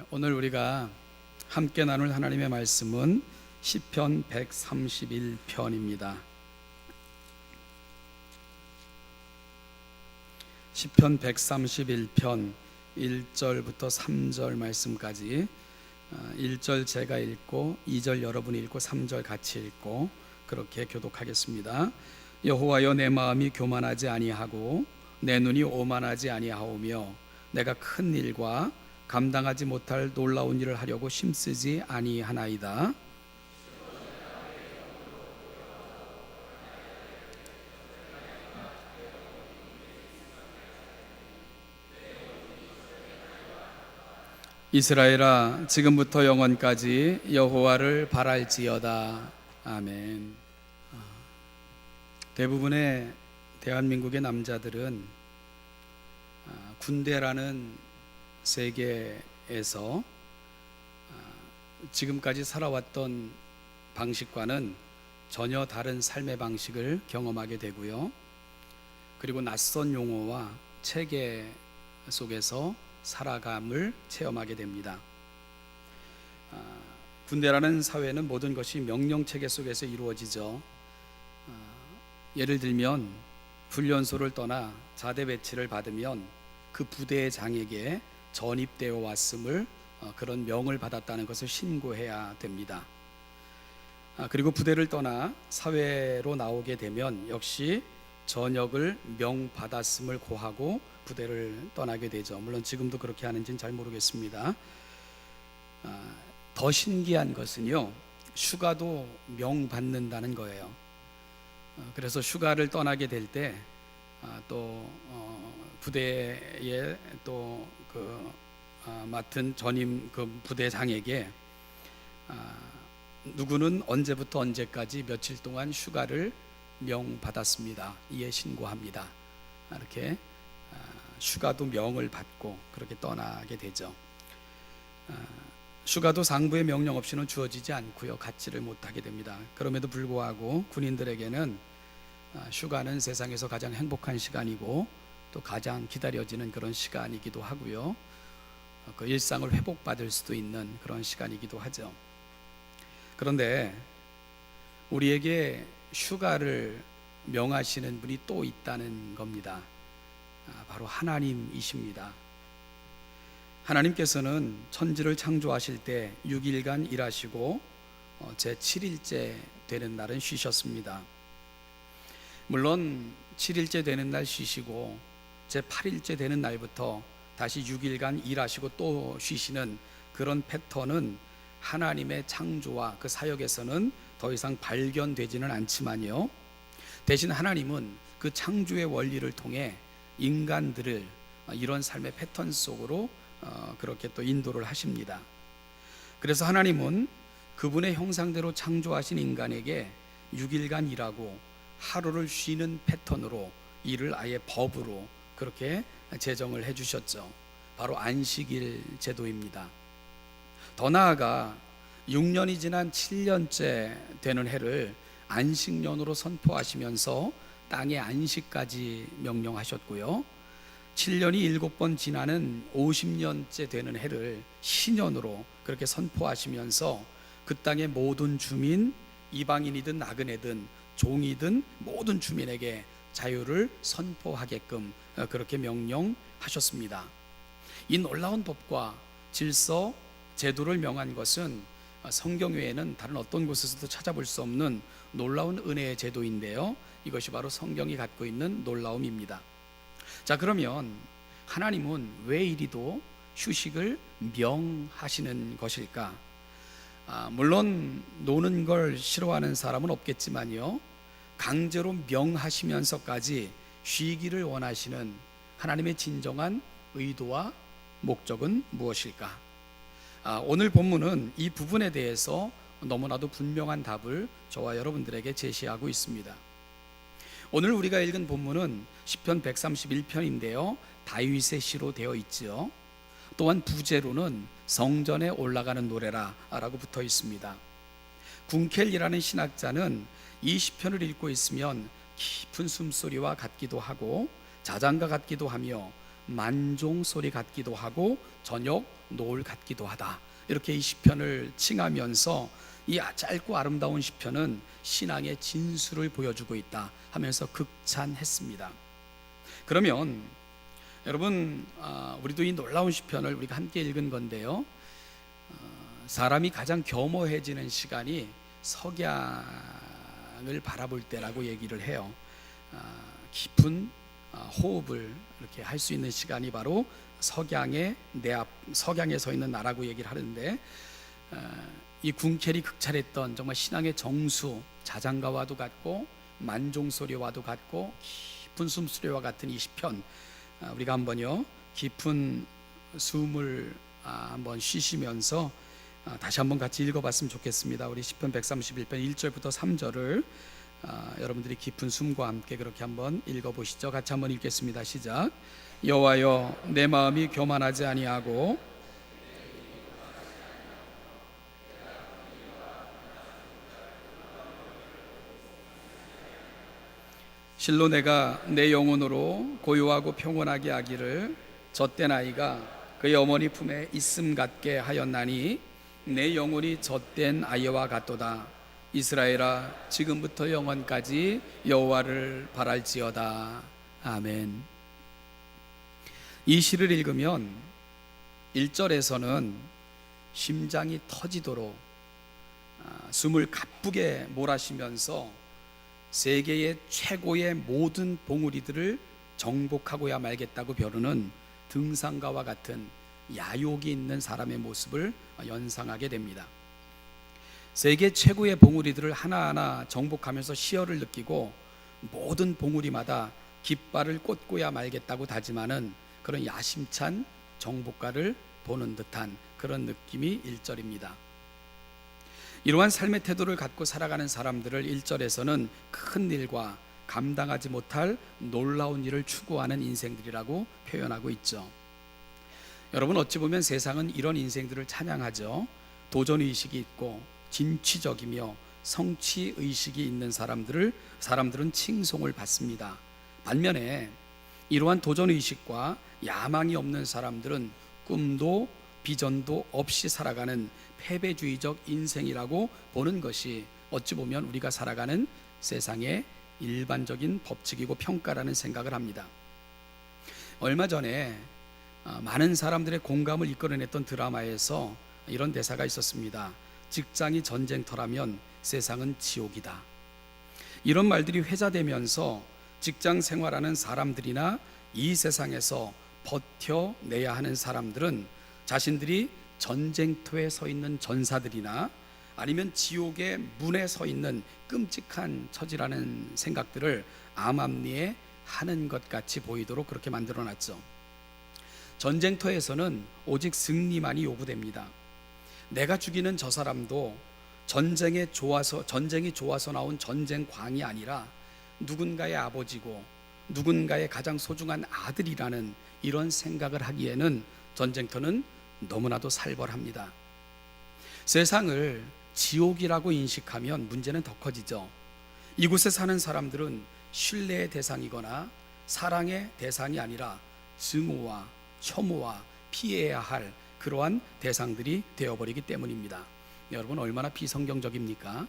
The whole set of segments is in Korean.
오늘 우리가 함께 나눌 하나님의 말씀은 시편 131편입니다. 시편 131편 1절부터 3절 말씀까지 1절 제가 읽고 2절 여러분이 읽고 3절 같이 읽고 그렇게 교독하겠습니다. 여호와여, 내 마음이 교만하지 아니하고 내 눈이 오만하지 아니하오며 내가 큰 일과 감당하지 못할 놀라운 일을 하려고 힘쓰지 아니하나이다. 이스라엘아, 지금부터 영원까지 여호와를 바랄지어다. 아멘. 대부분의 대한민국의 남자들은 군대라는 세계에서 지금까지 살아왔던 방식과는 전혀 다른 삶의 방식을 경험하게 되고요. 그리고 낯선 용어와 체계 속에서 살아감을 체험하게 됩니다. 군대라는 사회는 모든 것이 명령체계 속에서 이루어지죠. 예를 들면 훈련소를 떠나 자대 배치를 받으면 그 부대의 장에게 전입되어 왔음을 그런 명을 받았다는 것을 신고해야 됩니다. 그리고 부대를 떠나 사회로 나오게 되면 역시 전역을 명받았음을 고하고 부대를 떠나게 되죠. 물론 지금도 그렇게 하는지는 잘 모르겠습니다. 더 신기한 것은요, 휴가도 명받는다는 거예요. 그래서 휴가를 떠나게 될 때 또 부대에 또 맡은 전임 그 부대장에게 누구는 언제부터 언제까지 며칠 동안 휴가를 명받았습니다. 이에 신고합니다. 이렇게 휴가도 명을 받고 그렇게 떠나게 되죠. 휴가도 상부의 명령 없이는 주어지지 않고요, 갖지를 못하게 됩니다. 그럼에도 불구하고 군인들에게는 휴가는 세상에서 가장 행복한 시간이고 또 가장 기다려지는 그런 시간이기도 하고요, 그 일상을 회복받을 수도 있는 그런 시간이기도 하죠. 그런데 우리에게 휴가를 명하시는 분이 또 있다는 겁니다. 바로 하나님이십니다. 하나님께서는 천지를 창조하실 때 6일간 일하시고 제7일째 되는 날은 쉬셨습니다. 물론 7일째 되는 날 쉬시고 제8일째 되는 날부터 다시 6일간 일하시고 또 쉬시는 그런 패턴은 하나님의 창조와 그 사역에서는 더 이상 발견되지는 않지만요, 대신 하나님은 그 창조의 원리를 통해 인간들을 이런 삶의 패턴 속으로 그렇게 또 인도를 하십니다. 그래서 하나님은 그분의 형상대로 창조하신 인간에게 6일간 일하고 하루를 쉬는 패턴으로 일을 아예 법으로 그렇게 제정을 해주셨죠. 바로 안식일 제도입니다. 더 나아가 6년이 지난 7년째 되는 해를 안식년으로 선포하시면서 땅의 안식까지 명령하셨고요, 7년이 7번 지나는 50년째 되는 해를 신년으로 그렇게 선포하시면서 그 땅의 모든 주민, 이방인이든 나그네든 종이든 모든 주민에게 자유를 선포하게끔 그렇게 명령하셨습니다. 이 놀라운 법과 질서, 제도를 명한 것은 성경 외에는 다른 어떤 곳에서도 찾아볼 수 없는 놀라운 은혜의 제도인데요, 이것이 바로 성경이 갖고 있는 놀라움입니다. 자, 그러면 하나님은 왜 이리도 휴식을 명하시는 것일까? 물론 노는 걸 싫어하는 사람은 없겠지만요, 강제로 명하시면서까지 쉬기를 원하시는 하나님의 진정한 의도와 목적은 무엇일까? 오늘 본문은 이 부분에 대해서 너무나도 분명한 답을 저와 여러분들에게 제시하고 있습니다. 오늘 우리가 읽은 본문은 시편 131편인데요 다윗의 시로 되어 있지요. 또한 부제로는 성전에 올라가는 노래라 라고 붙어 있습니다. 군켈이라는 신학자는 이 시편을 읽고 있으면 깊은 숨소리와 같기도 하고 자장가 같기도 하며 만종 소리 같기도 하고 저녁 노을 같기도 하다. 이렇게 이 시편을 칭하면서 이 짧고 아름다운 시편은 신앙의 진수를 보여주고 있다 하면서 극찬했습니다. 그러면 여러분, 우리도 이 놀라운 시편을 우리가 함께 읽은 건데요, 사람이 가장 겸허해지는 시간이 석양을 바라볼 때라고 얘기를 해요. 깊은 호흡을 이렇게 할 수 있는 시간이 바로 석양에 서 있는 나라고 얘기를 하는데, 이 군켈이 극찬했던 정말 신앙의 정수, 자장가와도 같고 만종소리와도 같고 깊은 숨소리와 같은 이 시편, 우리가 한번요 깊은 숨을 한번 쉬시면서 다시 한번 같이 읽어봤으면 좋겠습니다. 우리 시편 131편 1절부터 3절을 여러분들이 깊은 숨과 함께 그렇게 한번 읽어보시죠. 같이 한번 읽겠습니다. 시작. 여호와여, 내 마음이 교만하지 아니하고 실로 내가 내 영혼으로 고요하고 평온하게 하기를 젖된 아이가 그의 어머니 품에 있음 같게 하였나니 내 영혼이 젖된 아이와 같도다. 이스라엘아, 지금부터 영원까지 여호와를 바랄지어다. 아멘. 이 시를 읽으면 1절에서는 심장이 터지도록 숨을 가쁘게 몰아쉬면서 세계의 최고의 모든 봉우리들을 정복하고야 말겠다고 벼르는 등산가와 같은 야욕이 있는 사람의 모습을 연상하게 됩니다. 세계 최고의 봉우리들을 하나하나 정복하면서 시열을 느끼고 모든 봉우리마다 깃발을 꽂고야 말겠다고 다짐하는 그런 야심찬 정복가를 보는 듯한 그런 느낌이 1절입니다. 이러한 삶의 태도를 갖고 살아가는 사람들을 1절에서는 큰 일과 감당하지 못할 놀라운 일을 추구하는 인생들이라고 표현하고 있죠. 여러분, 어찌 보면 세상은 이런 인생들을 찬양하죠. 도전의식이 있고 진취적이며 성취의식이 있는 사람들은 칭송을 받습니다. 반면에 이러한 도전의식과 야망이 없는 사람들은 꿈도 비전도 없이 살아가는 패배주의적 인생이라고 보는 것이 어찌 보면 우리가 살아가는 세상의 일반적인 법칙이고 평가라는 생각을 합니다. 얼마 전에 많은 사람들의 공감을 이끌어냈던 드라마에서 이런 대사가 있었습니다. 직장이 전쟁터라면 세상은 지옥이다. 이런 말들이 회자되면서 직장 생활하는 사람들이나 이 세상에서 버텨내야 하는 사람들은 자신들이 전쟁터에 서 있는 전사들이나 아니면 지옥의 문에 서 있는 끔찍한 처지라는 생각들을 암암리에 하는 것 같이 보이도록 그렇게 만들어놨죠. 전쟁터에서는 오직 승리만이 요구됩니다. 내가 죽이는 저 사람도 전쟁이 좋아서 나온 전쟁광이 아니라 누군가의 아버지고 누군가의 가장 소중한 아들이라는 이런 생각을 하기에는 전쟁터는 너무나도 살벌합니다. 세상을 지옥이라고 인식하면 문제는 더 커지죠. 이곳에 사는 사람들은 신뢰의 대상이거나 사랑의 대상이 아니라 증오와 혐오와 피해야 할 그러한 대상들이 되어버리기 때문입니다. 여러분, 얼마나 비성경적입니까?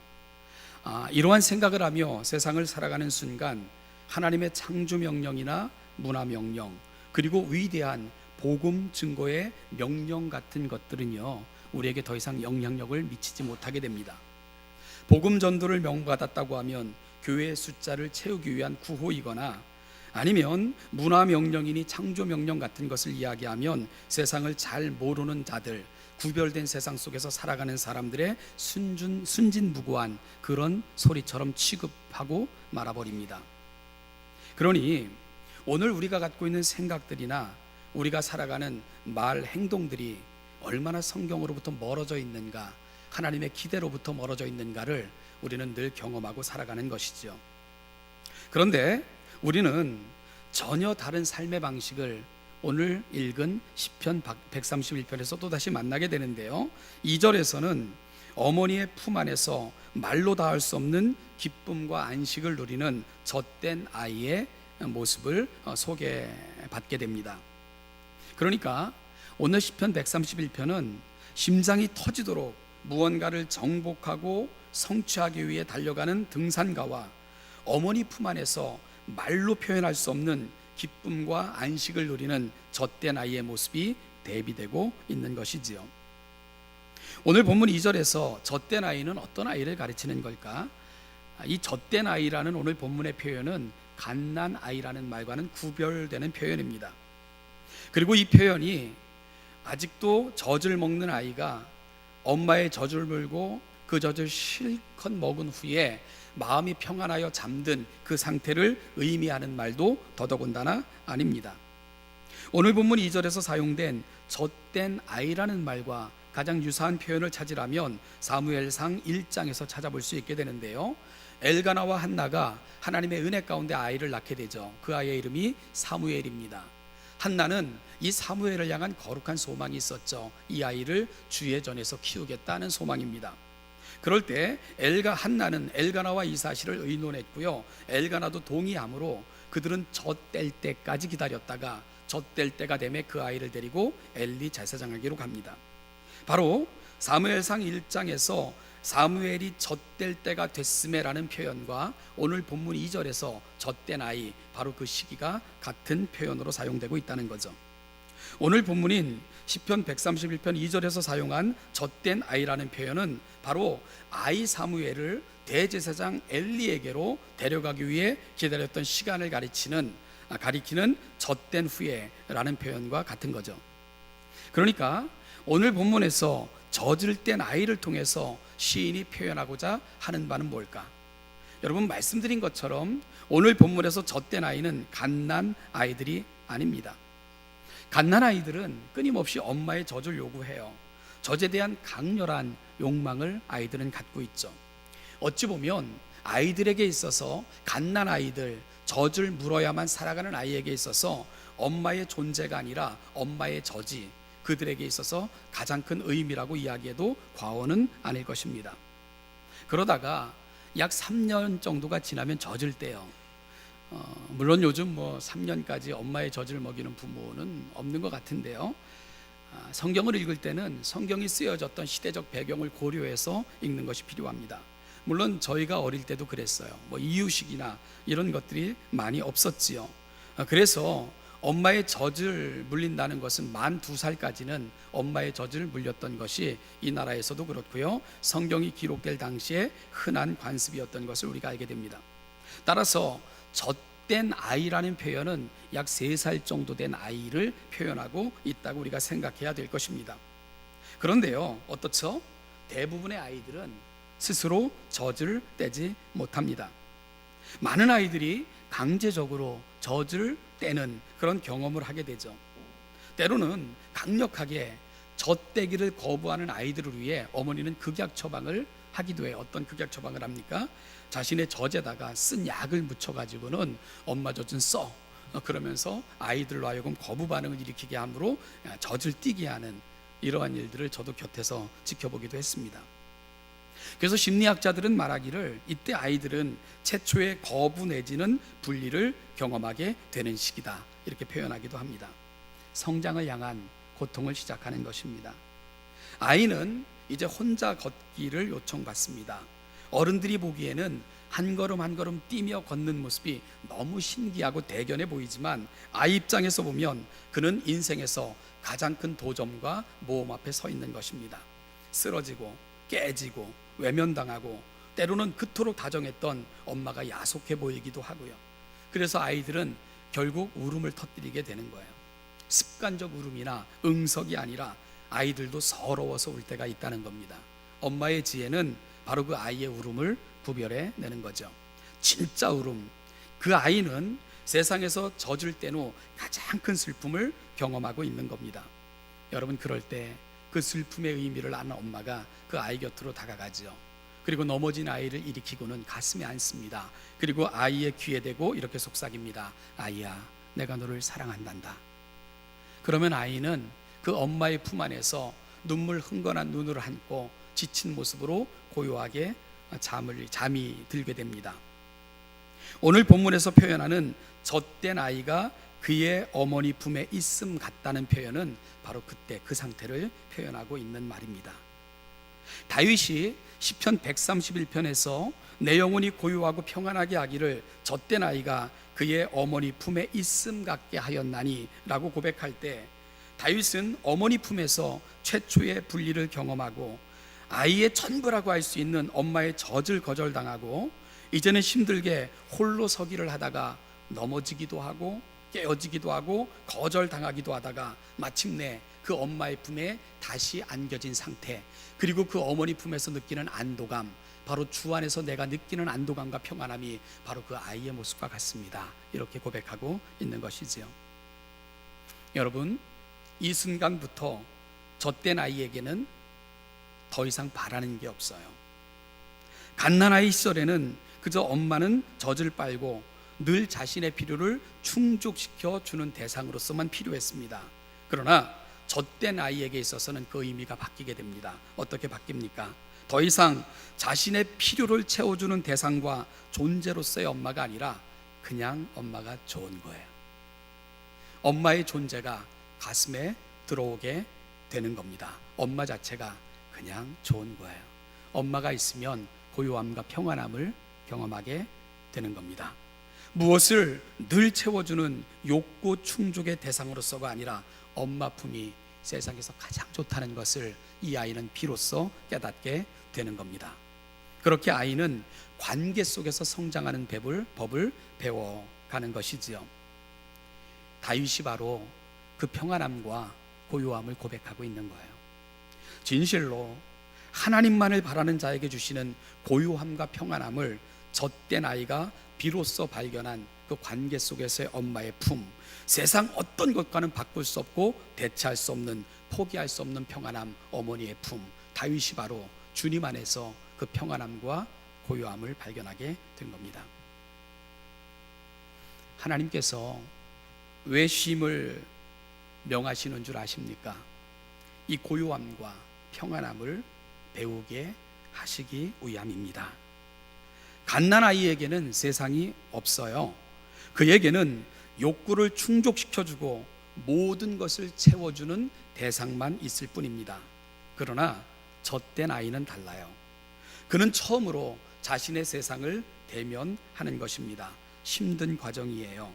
이러한 생각을 하며 세상을 살아가는 순간 하나님의 창조 명령이나 문화 명령, 그리고 위대한 복음 증거의 명령 같은 것들은요, 우리에게 더 이상 영향력을 미치지 못하게 됩니다. 복음 전도를 명받았다고 하면 교회의 숫자를 채우기 위한 구호이거나 아니면 문화 명령이니 창조 명령 같은 것을 이야기하면 세상을 잘 모르는 자들, 구별된 세상 속에서 살아가는 사람들의 순진무구한 그런 소리처럼 취급하고 말아버립니다. 그러니 오늘 우리가 갖고 있는 생각들이나 우리가 살아가는 말, 행동들이 얼마나 성경으로부터 멀어져 있는가, 하나님의 기대로부터 멀어져 있는가를 우리는 늘 경험하고 살아가는 것이죠. 그런데 우리는 전혀 다른 삶의 방식을 오늘 읽은 시편 131편에서 또다시 만나게 되는데요, 2절에서는 어머니의 품 안에서 말로 다 할 수 없는 기쁨과 안식을 누리는 젖된 아이의 모습을 소개받게 됩니다. 그러니까 오늘 시편 131편은 심장이 터지도록 무언가를 정복하고 성취하기 위해 달려가는 등산가와 어머니 품 안에서 말로 표현할 수 없는 기쁨과 안식을 누리는 젖된 아이의 모습이 대비되고 있는 것이지요. 오늘 본문 2절에서 젖된 아이는 어떤 아이를 가르치는 걸까? 이 젖된 아이라는 오늘 본문의 표현은 갓난 아이라는 말과는 구별되는 표현입니다. 그리고 이 표현이 아직도 젖을 먹는 아이가 엄마의 젖을 물고 그 젖을 실컷 먹은 후에 마음이 평안하여 잠든 그 상태를 의미하는 말도 더더군다나 아닙니다. 오늘 본문 2절에서 사용된 젖된 아이라는 말과 가장 유사한 표현을 찾으라면 사무엘상 1장에서 찾아볼 수 있게 되는데요, 엘가나와 한나가 하나님의 은혜 가운데 아이를 낳게 되죠. 그 아이의 이름이 사무엘입니다. 한나는 이 사무엘을 향한 거룩한 소망이 있었죠. 이 아이를 주의 전에서 키우겠다는 소망입니다. 그럴 때 한나는 엘가나와 이 사실을 의논했고요, 엘가나도 동의함으로 그들은 젖될 때까지 기다렸다가 젖될 때가 되매 그 아이를 데리고 엘리 제사장에게로 갑니다. 바로 사무엘상 1장에서 사무엘이 젖될 때가 됐음에라는 표현과 오늘 본문 2절에서 젖된 아이, 바로 그 시기가 같은 표현으로 사용되고 있다는 거죠. 오늘 본문인 시편 131편 2절에서 사용한 젖된 아이라는 표현은 바로 아이 사무엘을 대제사장 엘리에게로 데려가기 위해 기다렸던 시간을 가리키는 젖된 후에라는 표현과 같은 거죠. 그러니까 오늘 본문에서 젖을 뗀 아이를 통해서 시인이 표현하고자 하는 바는 뭘까? 여러분, 말씀드린 것처럼 오늘 본문에서 젖된 아이는 갓난 아이들이 아닙니다. 갓난 아이들은 끊임없이 엄마의 젖을 요구해요. 젖에 대한 강렬한 욕망을 아이들은 갖고 있죠. 어찌 보면 아이들에게 있어서 갓난 아이들, 젖을 물어야만 살아가는 아이에게 있어서 엄마의 존재가 아니라 엄마의 젖이 그들에게 있어서 가장 큰 의미라고 이야기해도 과언은 아닐 것입니다. 그러다가 약 3년 정도가 지나면 젖을 떼요. 물론 요즘 3년까지 엄마의 젖을 먹이는 부모는 없는 것 같은데요, 성경을 읽을 때는 성경이 쓰여졌던 시대적 배경을 고려해서 읽는 것이 필요합니다. 물론 저희가 어릴 때도 그랬어요. 이유식이나 이런 것들이 많이 없었지요. 그래서 엄마의 젖을 물린다는 것은 만 2살까지는 엄마의 젖을 물렸던 것이 이 나라에서도 그렇고요, 성경이 기록될 당시에 흔한 관습이었던 것을 우리가 알게 됩니다. 따라서 젖된 아이라는 표현은 약 3살 정도 된 아이를 표현하고 있다고 우리가 생각해야 될 것입니다. 그런데요, 어떻죠? 대부분의 아이들은 스스로 젖을 떼지 못합니다. 많은 아이들이 강제적으로 젖을 떼는 그런 경험을 하게 되죠. 때로는 강력하게 젖떼기를 거부하는 아이들을 위해 어머니는 극약 처방을 하기도 해요. 어떤 극약 처방을 합니까? 자신의 젖에다가 쓴 약을 묻혀가지고는 엄마 젖은 써, 그러면서 아이들로 하여금 거부 반응을 일으키게 함으로 젖을 띄게 하는 이러한 일들을 저도 곁에서 지켜보기도 했습니다. 그래서 심리학자들은 말하기를 이때 아이들은 최초의 거부 내지는 분리를 경험하게 되는 시기다, 이렇게 표현하기도 합니다. 성장을 향한 고통을 시작하는 것입니다. 아이는 이제 혼자 걷기를 요청받습니다. 어른들이 보기에는 한 걸음 한 걸음 뛰며 걷는 모습이 너무 신기하고 대견해 보이지만 아이 입장에서 보면 그는 인생에서 가장 큰 도전과 모험 앞에 서 있는 것입니다. 쓰러지고 깨지고 외면당하고 때로는 그토록 다정했던 엄마가 야속해 보이기도 하고요. 그래서 아이들은 결국 울음을 터뜨리게 되는 거예요. 습관적 울음이나 응석이 아니라 아이들도 서러워서 울 때가 있다는 겁니다. 엄마의 지혜는 바로 그 아이의 울음을 구별해 내는 거죠. 진짜 울음, 그 아이는 세상에서 젖을 뗀 후 가장 큰 슬픔을 경험하고 있는 겁니다. 여러분, 그럴 때 그 슬픔의 의미를 아는 엄마가 그 아이 곁으로 다가가죠. 그리고 넘어진 아이를 일으키고는 가슴에 안습니다. 그리고 아이의 귀에 대고 이렇게 속삭입니다. 아이야, 내가 너를 사랑한단다. 그러면 아이는 그 엄마의 품 안에서 눈물 흥건한 눈을 안고 지친 모습으로 고요하게 잠이 들게 됩니다. 오늘 본문에서 표현하는 젖된 아이가 그의 어머니 품에 있음 같다는 표현은 바로 그때 그 상태를 표현하고 있는 말입니다. 다윗이 시편 131편에서 내 영혼이 고요하고 평안하게 하기를 젖된 아이가 그의 어머니 품에 있음 같게 하였나니 라고 고백할 때, 다윗은 어머니 품에서 최초의 분리를 경험하고 아이의 전부라고 할 수 있는 엄마의 젖을 거절당하고 이제는 힘들게 홀로 서기를 하다가 넘어지기도 하고 깨어지기도 하고 거절당하기도 하다가 마침내 그 엄마의 품에 다시 안겨진 상태, 그리고 그 어머니 품에서 느끼는 안도감, 바로 주 안에서 내가 느끼는 안도감과 평안함이 바로 그 아이의 모습과 같습니다. 이렇게 고백하고 있는 것이지요. 여러분, 이 순간부터 젖된 아이에게는 더 이상 바라는 게 없어요. 갓난아이 시절에는 그저 엄마는 젖을 빨고 늘 자신의 필요를 충족시켜 주는 대상으로서만 필요했습니다. 그러나 젖된 아이에게 있어서는 그 의미가 바뀌게 됩니다. 어떻게 바뀝니까? 더 이상 자신의 필요를 채워주는 대상과 존재로서의 엄마가 아니라 그냥 엄마가 좋은 거예요. 엄마의 존재가 가슴에 들어오게 되는 겁니다. 엄마 자체가 그냥 좋은 거예요. 엄마가 있으면 고요함과 평안함을 경험하게 되는 겁니다. 무엇을 늘 채워주는 욕구 충족의 대상으로서가 아니라 엄마 품이 세상에서 가장 좋다는 것을 이 아이는 비로소 깨닫게 되는 겁니다. 그렇게 아이는 관계 속에서 성장하는 법을 배워가는 것이지요. 다윗이 바로 그 평안함과 고요함을 고백하고 있는 거예요. 진실로 하나님만을 바라는 자에게 주시는 고요함과 평안함을 젖된 아이가 비로소 발견한 그 관계 속에서의 엄마의 품, 세상 어떤 것과는 바꿀 수 없고 대체할 수 없는, 포기할 수 없는 평안함, 어머니의 품, 다윗이 바로 주님 안에서 그 평안함과 고요함을 발견하게 된 겁니다. 하나님께서 왜 쉼을 명하시는 줄 아십니까? 이 고요함과 평안함을 배우게 하시기 위함입니다. 갓난아이에게는 세상이 없어요. 그에게는 욕구를 충족시켜주고 모든 것을 채워주는 대상만 있을 뿐입니다. 그러나 젖된 아이는 달라요. 그는 처음으로 자신의 세상을 대면하는 것입니다. 힘든 과정이에요.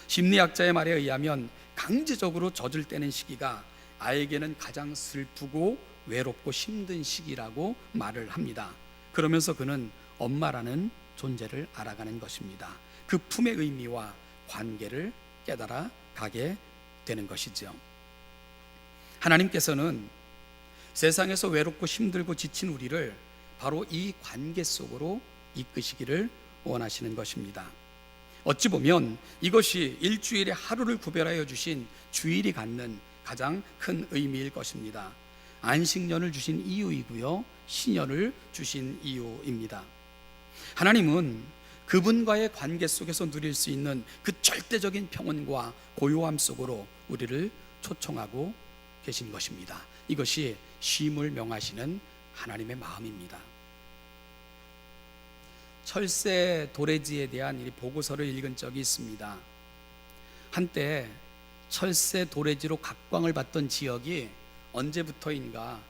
심리학자의 말에 의하면 강제적으로 젖을 떼는 시기가 아이에게는 가장 슬프고 외롭고 힘든 시기라고 말을 합니다. 그러면서 그는 엄마라는 존재를 알아가는 것입니다. 그 품의 의미와 관계를 깨달아 가게 되는 것이죠. 하나님께서는 세상에서 외롭고 힘들고 지친 우리를 바로 이 관계 속으로 이끄시기를 원하시는 것입니다. 어찌 보면 이것이 일주일에 하루를 구별하여 주신 주일이 갖는 가장 큰 의미일 것입니다. 안식년을 주신 이유이고요, 신년을 주신 이유입니다. 하나님은 그분과의 관계 속에서 누릴 수 있는 그 절대적인 평온과 고요함 속으로 우리를 초청하고 계신 것입니다. 이것이 쉼을 명하시는 하나님의 마음입니다. 철새 도래지에 대한 이 보고서를 읽은 적이 있습니다. 한때 철새 도래지로 각광을 받던 지역이 언제부터인가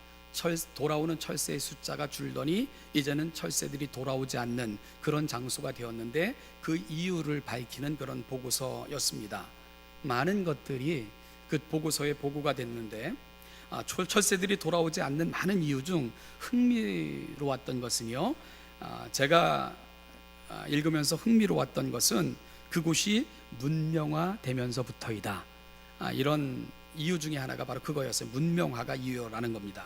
돌아오는 철새의 숫자가 줄더니 이제는 철새들이 돌아오지 않는 그런 장소가 되었는데, 그 이유를 밝히는 그런 보고서였습니다. 많은 것들이 그 보고서에 보고가 됐는데, 철새들이 돌아오지 않는 많은 이유 중 흥미로웠던 것은요, 제가 읽으면서 흥미로웠던 것은 그곳이 문명화되면서부터이다. 이런 이유 중에 하나가 바로 그거였어요. 문명화가 이유라는 겁니다.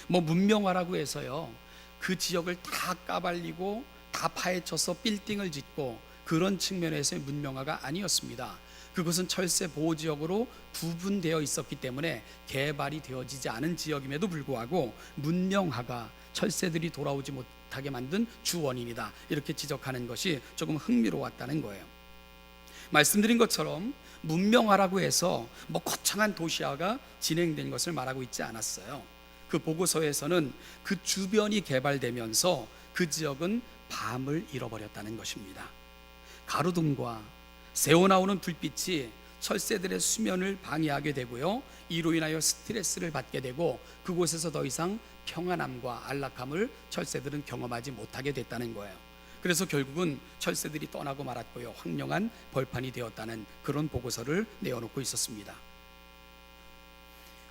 문명화라고 해서요, 그 지역을 다 까발리고 다 파헤쳐서 빌딩을 짓고 그런 측면에서의 문명화가 아니었습니다. 그것은 철새 보호지역으로 구분되어 있었기 때문에 개발이 되어지지 않은 지역임에도 불구하고 문명화가 철새들이 돌아오지 못하게 만든 주 원인이다, 이렇게 지적하는 것이 조금 흥미로웠다는 거예요. 말씀드린 것처럼 문명화라고 해서 거창한 도시화가 진행된 것을 말하고 있지 않았어요. 그 보고서에서는 그 주변이 개발되면서 그 지역은 밤을 잃어버렸다는 것입니다. 가로등과 새어나오는 불빛이 철새들의 수면을 방해하게 되고요, 이로 인하여 스트레스를 받게 되고 그곳에서 더 이상 평안함과 안락함을 철새들은 경험하지 못하게 됐다는 거예요. 그래서 결국은 철새들이 떠나고 말았고요, 황량한 벌판이 되었다는 그런 보고서를 내어놓고 있었습니다.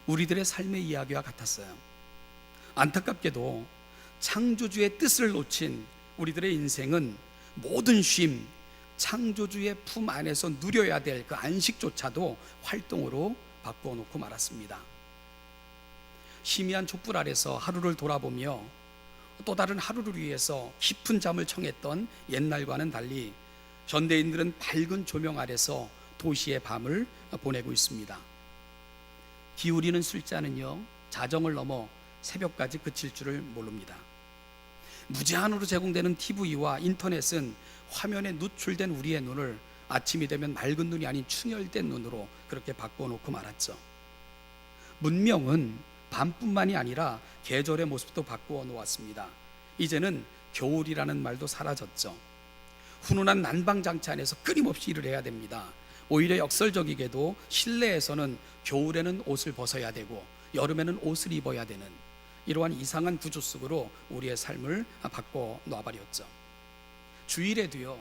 우리들의 삶의 이야기와 같았어요. 안타깝게도 창조주의 뜻을 놓친 우리들의 인생은 모든 쉼, 창조주의 품 안에서 누려야 될 그 안식조차도 활동으로 바꾸어 놓고 말았습니다. 희미한 촛불 아래서 하루를 돌아보며 또 다른 하루를 위해서 깊은 잠을 청했던 옛날과는 달리 현대인들은 밝은 조명 아래서 도시의 밤을 보내고 있습니다. 기울이는 술잔은요, 자정을 넘어 새벽까지 그칠 줄을 모릅니다. 무제한으로 제공되는 TV와 인터넷은 화면에 노출된 우리의 눈을 아침이 되면 맑은 눈이 아닌 충혈된 눈으로 그렇게 바꿔놓고 말았죠. 문명은 밤뿐만이 아니라 계절의 모습도 바꾸어 놓았습니다. 이제는 겨울이라는 말도 사라졌죠. 훈훈한 난방장치 안에서 끊임없이 일을 해야 됩니다. 오히려 역설적이게도 실내에서는 겨울에는 옷을 벗어야 되고 여름에는 옷을 입어야 되는 이러한 이상한 구조 속으로 우리의 삶을 바꿔 놔버렸죠. 주일에도요,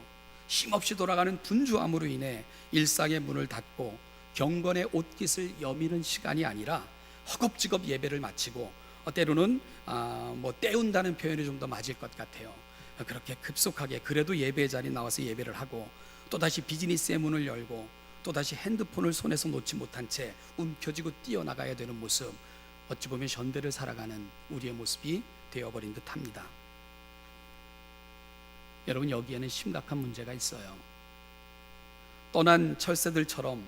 힘없이 돌아가는 분주함으로 인해 일상의 문을 닫고 경건의 옷깃을 여미는 시간이 아니라 허겁지겁 예배를 마치고 때로는 때운다는 표현이 좀 더 맞을 것 같아요. 그렇게 급속하게 그래도 예배 자리에 나와서 예배를 하고 또다시 비즈니스의 문을 열고 또다시 핸드폰을 손에서 놓지 못한 채 움켜쥐고 뛰어나가야 되는 모습, 어찌 보면 현대를 살아가는 우리의 모습이 되어버린 듯합니다. 여러분, 여기에는 심각한 문제가 있어요. 떠난 철새들처럼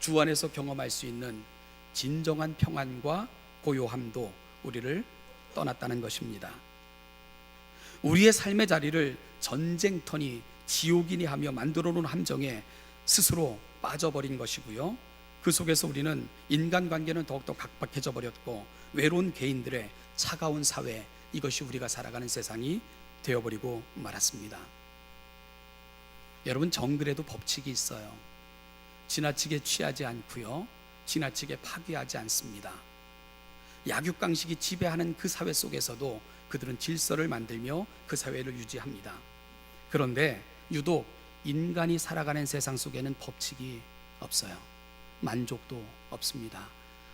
주 안에서 경험할 수 있는 진정한 평안과 고요함도 우리를 떠났다는 것입니다. 우리의 삶의 자리를 전쟁터니 지옥이니 하며 만들어 놓은 함정에 스스로 빠져버린 것이고요, 그 속에서 우리는 인간관계는 더욱더 각박해져 버렸고 외로운 개인들의 차가운 사회, 이것이 우리가 살아가는 세상이 되어버리고 말았습니다. 여러분, 정글에도 법칙이 있어요. 지나치게 취하지 않고요, 지나치게 파괴하지 않습니다. 약육강식이 지배하는 그 사회 속에서도 그들은 질서를 만들며 그 사회를 유지합니다. 그런데 유독 인간이 살아가는 세상 속에는 법칙이 없어요. 만족도 없습니다.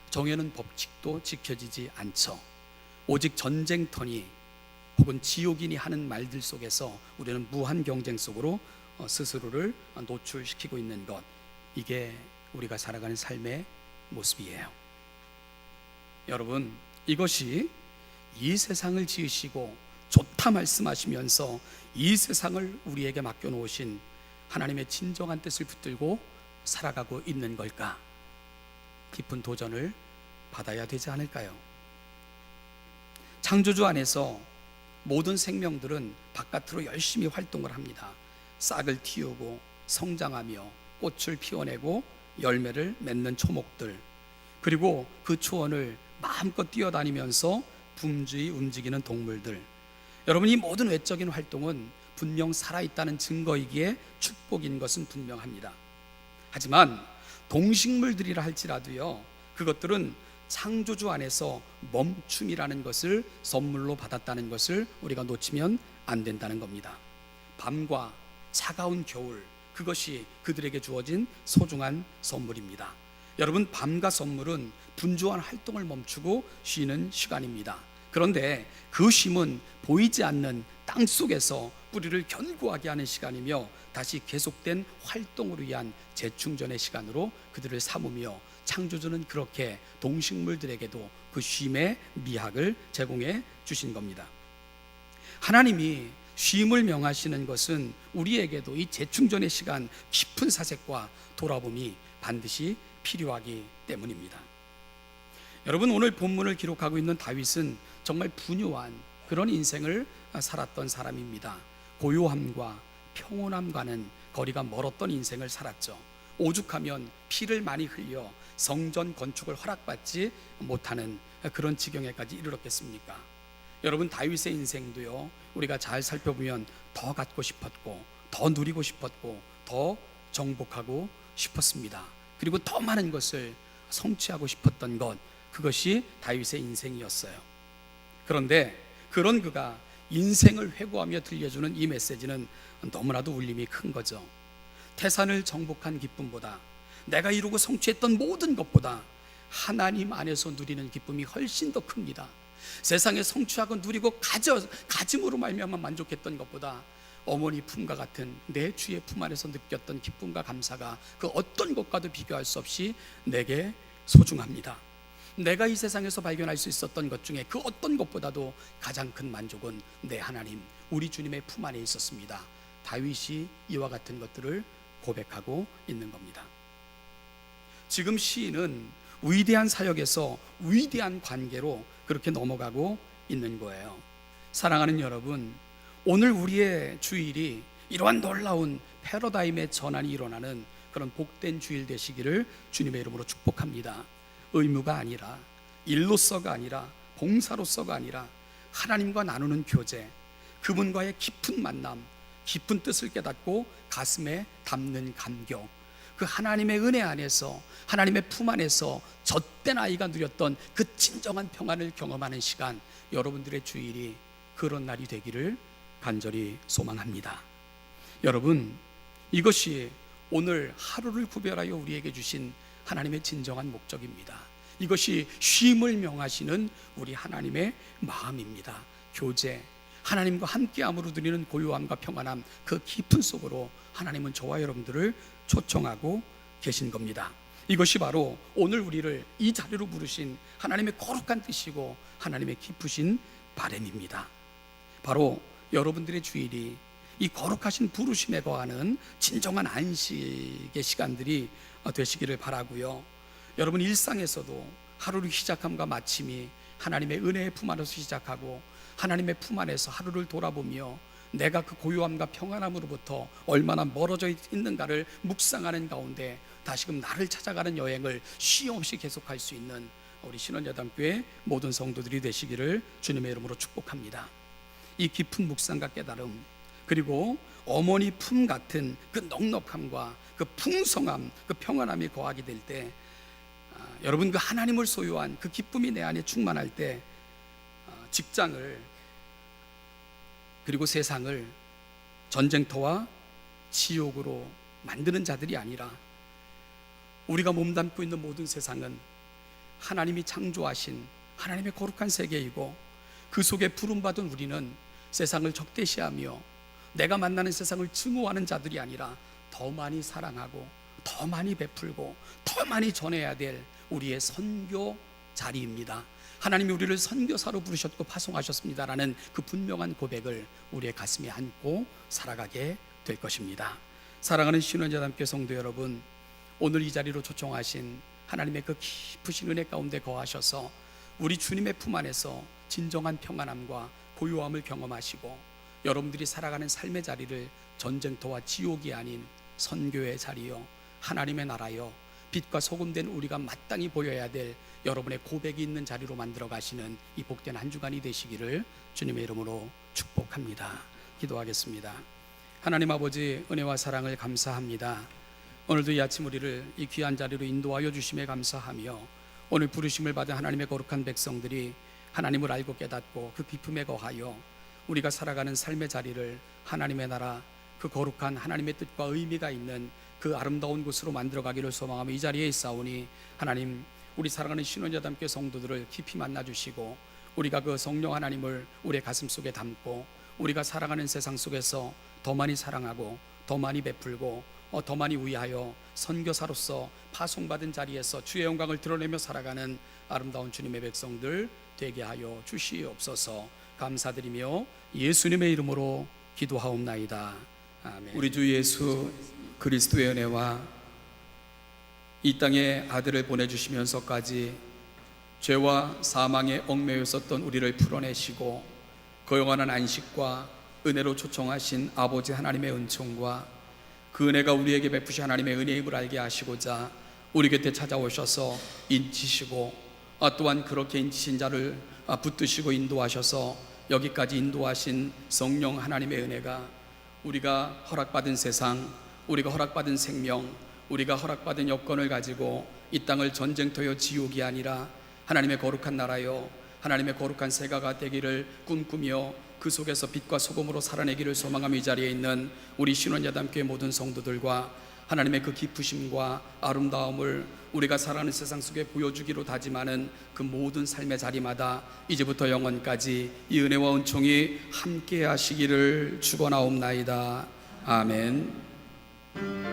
정해놓은 법칙도 지켜지지 않죠. 오직 전쟁터니 혹은 지옥이니 하는 말들 속에서 우리는 무한 경쟁 속으로 스스로를 노출시키고 있는 것, 이게 우리가 살아가는 삶의 모습이에요. 여러분, 이것이 이 세상을 지으시고 좋다 말씀하시면서 이 세상을 우리에게 맡겨놓으신 하나님의 진정한 뜻을 붙들고 살아가고 있는 걸까? 깊은 도전을 받아야 되지 않을까요? 창조주 안에서 모든 생명들은 바깥으로 열심히 활동을 합니다. 싹을 틔우고 성장하며 꽃을 피워내고 열매를 맺는 초목들, 그리고 그 초원을 마음껏 뛰어다니면서 분주히 움직이는 동물들. 여러분, 이 모든 외적인 활동은 분명 살아있다는 증거이기에 축복인 것은 분명합니다. 하지만 동식물들이라 할지라도요, 그것들은 창조주 안에서 멈춤이라는 것을 선물로 받았다는 것을 우리가 놓치면 안 된다는 겁니다. 밤과 차가운 겨울, 그것이 그들에게 주어진 소중한 선물입니다. 여러분, 밤과 선물은 분주한 활동을 멈추고 쉬는 시간입니다. 그런데 그 쉼은 보이지 않는 땅 속에서 뿌리를 견고하게 하는 시간이며 다시 계속된 활동으로 위한 재충전의 시간으로 그들을 삼으며, 창조주는 그렇게 동식물들에게도 그 쉼의 미학을 제공해 주신 겁니다. 하나님이 쉼을 명하시는 것은 우리에게도 이 재충전의 시간, 깊은 사색과 돌아봄이 반드시 필요하기 때문입니다. 여러분, 오늘 본문을 기록하고 있는 다윗은 정말 분유한 그런 인생을 살았던 사람입니다. 고요함과 평온함과는 거리가 멀었던 인생을 살았죠. 오죽하면 피를 많이 흘려 성전 건축을 허락받지 못하는 그런 지경에까지 이르렀겠습니까? 여러분, 다윗의 인생도요, 우리가 잘 살펴보면 더 갖고 싶었고, 더 누리고 싶었고, 더 정복하고 싶었습니다. 그리고 더 많은 것을 성취하고 싶었던 것, 그것이 다윗의 인생이었어요. 그런데 그런 그가 인생을 회고하며 들려주는 이 메시지는 너무나도 울림이 큰 거죠. 태산을 정복한 기쁨보다, 내가 이루고 성취했던 모든 것보다 하나님 안에서 누리는 기쁨이 훨씬 더 큽니다. 세상에 성취하고 누리고 가짐으로 말미암아 만족했던 것보다 어머니 품과 같은 내 주의 품 안에서 느꼈던 기쁨과 감사가 그 어떤 것과도 비교할 수 없이 내게 소중합니다. 내가 이 세상에서 발견할 수 있었던 것 중에 그 어떤 것보다도 가장 큰 만족은 내 하나님, 우리 주님의 품 안에 있었습니다. 다윗이 이와 같은 것들을 고백하고 있는 겁니다. 지금 시인은 위대한 사역에서 위대한 관계로 그렇게 넘어가고 있는 거예요. 사랑하는 여러분, 오늘 우리의 주일이 이러한 놀라운 패러다임의 전환이 일어나는 그런 복된 주일 되시기를 주님의 이름으로 축복합니다. 의무가 아니라, 일로서가 아니라, 봉사로서가 아니라 하나님과 나누는 교제, 그분과의 깊은 만남, 깊은 뜻을 깨닫고 가슴에 담는 감격, 그 하나님의 은혜 안에서, 하나님의 품 안에서 젖된 아이가 누렸던 그 진정한 평안을 경험하는 시간, 여러분들의 주일이 그런 날이 되기를 간절히 소망합니다. 여러분, 이것이 오늘 하루를 구별하여 우리에게 주신 하나님의 진정한 목적입니다. 이것이 쉼을 명하시는 우리 하나님의 마음입니다. 교제, 하나님과 함께함으로 누리는 고요함과 평안함, 그 깊은 속으로 하나님은 저와 여러분들을 초청하고 계신 겁니다. 이것이 바로 오늘 우리를 이 자리로 부르신 하나님의 거룩한 뜻이고 하나님의 깊으신 바람입니다. 바로 여러분들의 주일이 이 거룩하신 부르심에 거하는 진정한 안식의 시간들이 되시기를 바라고요. 여러분 일상에서도 하루를 시작함과 마침이 하나님의 은혜의 품 안에서 시작하고 하나님의 품 안에서 하루를 돌아보며 내가 그 고요함과 평안함으로부터 얼마나 멀어져 있는가를 묵상하는 가운데 다시금 나를 찾아가는 여행을 쉼 없이 계속할 수 있는 우리 신원여담교회 모든 성도들이 되시기를 주님의 이름으로 축복합니다. 이 깊은 묵상과 깨달음, 그리고 어머니 품 같은 그 넉넉함과 그 풍성함, 그 평안함이 거하게 될 때, 여러분 그 하나님을 소유한 그 기쁨이 내 안에 충만할 때 직장을, 그리고 세상을 전쟁터와 지옥으로 만드는 자들이 아니라 우리가 몸담고 있는 모든 세상은 하나님이 창조하신 하나님의 거룩한 세계이고 그 속에 부름받은 우리는 세상을 적대시하며 내가 만나는 세상을 증오하는 자들이 아니라 더 많이 사랑하고 더 많이 베풀고 더 많이 전해야 될 우리의 선교 자리입니다. 하나님이 우리를 선교사로 부르셨고 파송하셨습니다라는 그 분명한 고백을 우리의 가슴에 안고 살아가게 될 것입니다. 사랑하는 신원자담교 성도 여러분, 오늘 이 자리로 초청하신 하나님의 그 깊으신 은혜 가운데 거하셔서 우리 주님의 품 안에서 진정한 평안함과 고요함을 경험하시고 여러분들이 살아가는 삶의 자리를 전쟁터와 지옥이 아닌 선교의 자리요, 하나님의 나라요, 빛과 소금된 우리가 마땅히 보여야 될 여러분의 고백이 있는 자리로 만들어 가시는 이 복된 한 주간이 되시기를 주님의 이름으로 축복합니다. 기도하겠습니다. 하나님 아버지, 은혜와 사랑을 감사합니다. 오늘도 이 아침 우리를 이 귀한 자리로 인도하여 주심에 감사하며 오늘 부르심을 받은 하나님의 거룩한 백성들이 하나님을 알고 깨닫고 그 깊음에 거하여 우리가 살아가는 삶의 자리를 하나님의 나라, 그 거룩한 하나님의 뜻과 의미가 있는 그 아름다운 곳으로 만들어가기를 소망하며 이 자리에 있사오니 하나님, 우리 사랑하는 신원자담교 성도들을 깊이 만나주시고 우리가 그 성령 하나님을 우리의 가슴속에 담고 우리가 살아가는 세상 속에서 더 많이 사랑하고 더 많이 베풀고 더 많이 위하여 선교사로서 파송받은 자리에서 주의 영광을 드러내며 살아가는 아름다운 주님의 백성들 되게 하여 주시옵소서. 감사드리며 예수님의 이름으로 기도하옵나이다. 아멘. 우리 주 예수 그리스도의 은혜와 이 땅에 아들을 보내주시면서까지 죄와 사망에 얽매여 있었던 우리를 풀어내시고 그 영원한 안식과 은혜로 초청하신 아버지 하나님의 은총과 그 은혜가 우리에게 베푸신 하나님의 은혜의 힘을 알게 하시고자 우리 곁에 찾아오셔서 인치시고 또한 그렇게 인치신 자를 붙드시고 인도하셔서 여기까지 인도하신 성령 하나님의 은혜가 우리가 허락받은 세상, 우리가 허락받은 생명, 우리가 허락받은 여건을 가지고 이 땅을 전쟁터여 지옥이 아니라 하나님의 거룩한 나라요 하나님의 거룩한 세가가 되기를 꿈꾸며 그 속에서 빛과 소금으로 살아내기를 소망하며 이 자리에 있는 우리 신원야담교회 모든 성도들과 하나님의 그 깊으심과 아름다움을 우리가 살아가는 세상 속에 보여주기로 다짐하는 그 모든 삶의 자리마다 이제부터 영원까지 이 은혜와 은총이 함께 하시기를 축원하옵나이다. 아멘.